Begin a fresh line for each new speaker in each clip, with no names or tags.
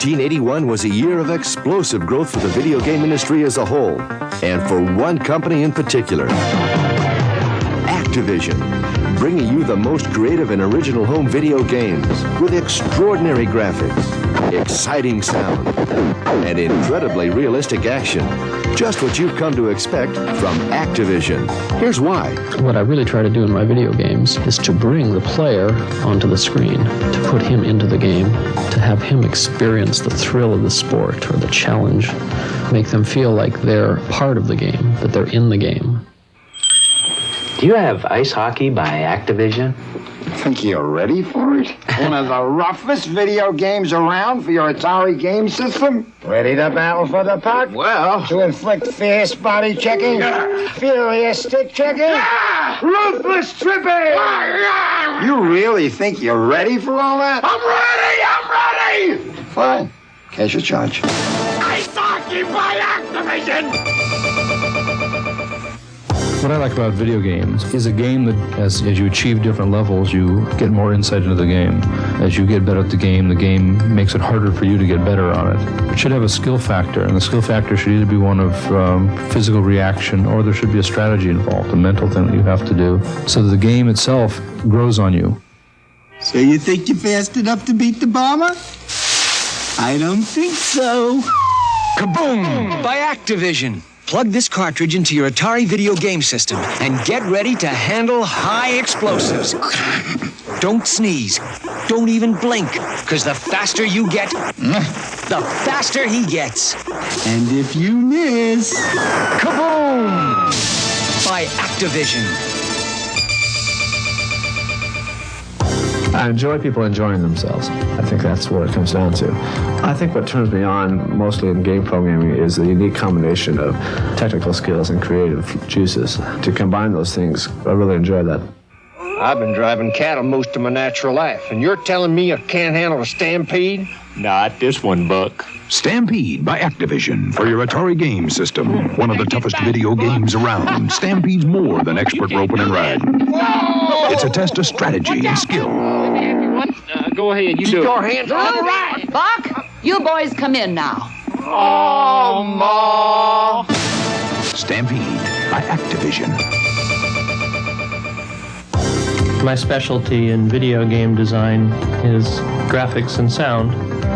1981 was a year of explosive growth for the video game industry as a whole, and for one company in particular, Activision, bringing you the most creative and original home video games with extraordinary graphics, exciting sound, and incredibly realistic action. Just what you've come to expect from Activision. Here's why.
What I really try to do in my video games is to bring the player onto the screen, to put him into the game, to have him experience the thrill of the sport or the challenge, make them feel like they're part of the game, that they're in the game.
Do you have ice hockey by Activision?
Think you're ready for it? One of the roughest video games around for your Atari game system? Ready to battle for the puck?
Well...
To inflict fierce body checking? Furious stick checking? Ruthless tripping? You really think you're ready for all that?
I'm ready!
Fine. Cash your charge.
Ice hockey by Activision!
What I like about video games is a game that, as you achieve different levels, you get more insight into the game. As you get better at the game makes it harder for you to get better on it. It should have a skill factor, and the skill factor should either be one of physical reaction, or there should be a strategy involved, a mental thing that you have to do, so that the game itself grows on you.
So you think you're fast enough to beat the bomber? I don't think so.
Kaboom! By Activision. Plug this cartridge into your Atari video game system and get ready to handle high explosives. Don't sneeze. Don't even blink, because the faster you get, the faster he gets.
And if you miss...
Kaboom! By Activision.
I enjoy people enjoying themselves. I think that's what it comes down to. I think what turns me on mostly in game programming is the unique combination of technical skills and creative juices. To combine those things, I really enjoy that.
I've been driving cattle most of my natural life, and you're telling me I can't handle a stampede?
Not this one, Buck.
Stampede by Activision for your Atari game system. One of the toughest video games around. Stampede's more than expert roping and riding. It's a test of strategy and skill.
Go ahead, you do it. Keep your hands on the right.
Buck, you boys come in now.
Oh, Ma.
Stampede by Activision.
My specialty in video game design is graphics and sound.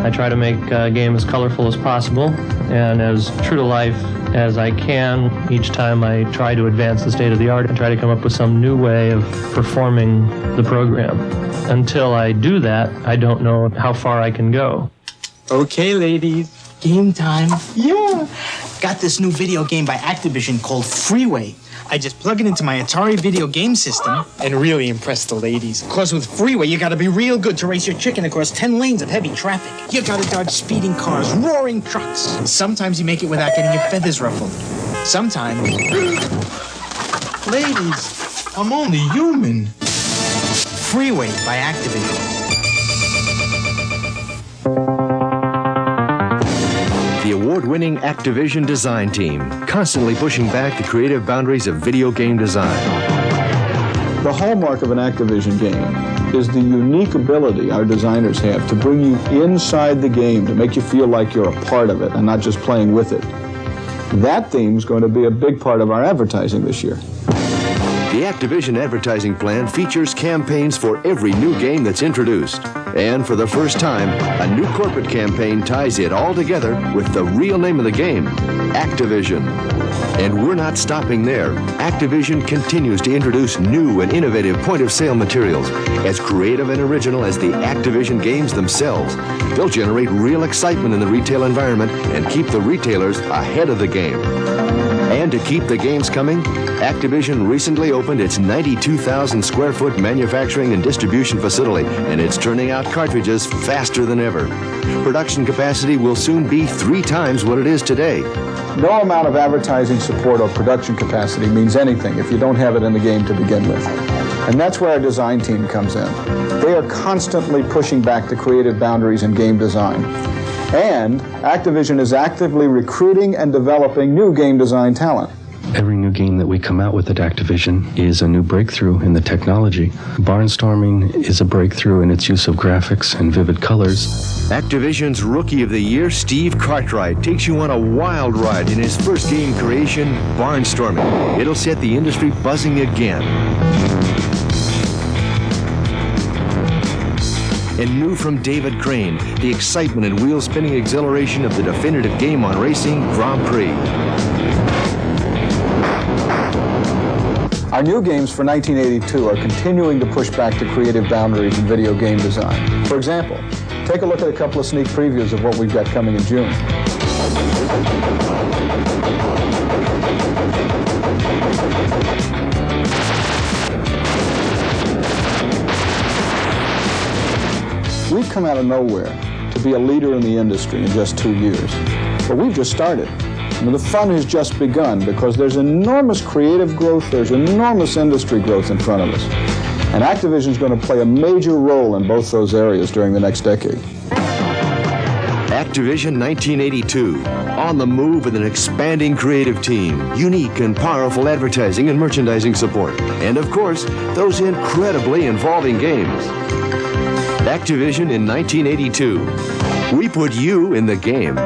I try to make a game as colorful as possible and as true to life as I can. Each time I try to advance the state of the art and try to come up with some new way of performing the program. Until I do that, I don't know how far I can go.
Okay, ladies, game time. Yeah! Got this new video game by Activision called Freeway. I just plug it into my Atari video game system and really impress the ladies. Of course, with Freeway, you gotta be real good to race your chicken across 10 lanes of heavy traffic. You gotta dodge speeding cars, roaring trucks. Sometimes you make it without getting your feathers ruffled. Sometimes... Ladies, I'm only human. Freeway by Activision.
The award-winning Activision design team, constantly pushing back the creative boundaries of video game design.
The hallmark of an Activision game is the unique ability our designers have to bring you inside the game, to make you feel like you're a part of it and not just playing with it. That theme is going to be a big part of our advertising this year.
The Activision advertising plan features campaigns for every new game that's introduced. And for the first time, a new corporate campaign ties it all together with the real name of the game, Activision. And we're not stopping there. Activision continues to introduce new and innovative point-of-sale materials, as creative and original as the Activision games themselves. They'll generate real excitement in the retail environment and keep the retailers ahead of the game. And to keep the games coming, Activision recently opened its 92,000 square foot manufacturing and distribution facility, and it's turning out cartridges faster than ever. Production capacity will soon be 3 times what it is today.
No amount of advertising support or production capacity means anything if you don't have it in the game to begin with. And that's where our design team comes in. They are constantly pushing back the creative boundaries in game design. And Activision is actively recruiting and developing new game design talent.
Every new game that we come out with at Activision is a new breakthrough in the technology. Barnstorming is a breakthrough in its use of graphics and vivid colors.
Activision's Rookie of the Year, Steve Cartwright, takes you on a wild ride in his first game creation, Barnstorming. It'll set the industry buzzing again. And new from David Crane, the excitement and wheel-spinning exhilaration of the definitive game on racing, Grand Prix.
Our new games for 1982 are continuing to push back the creative boundaries in video game design. For example, take a look at a couple of sneak previews of what we've got coming in June. We've come out of nowhere to be a leader in the industry in just 2 years. But we've just started. I mean, the fun has just begun because there's enormous creative growth, there's enormous industry growth in front of us. And Activision's going to play a major role in both those areas during the next decade.
Activision 1982. On the move with an expanding creative team, unique and powerful advertising and merchandising support, and of course, those incredibly involving games. Activision in 1982. We put you in the game.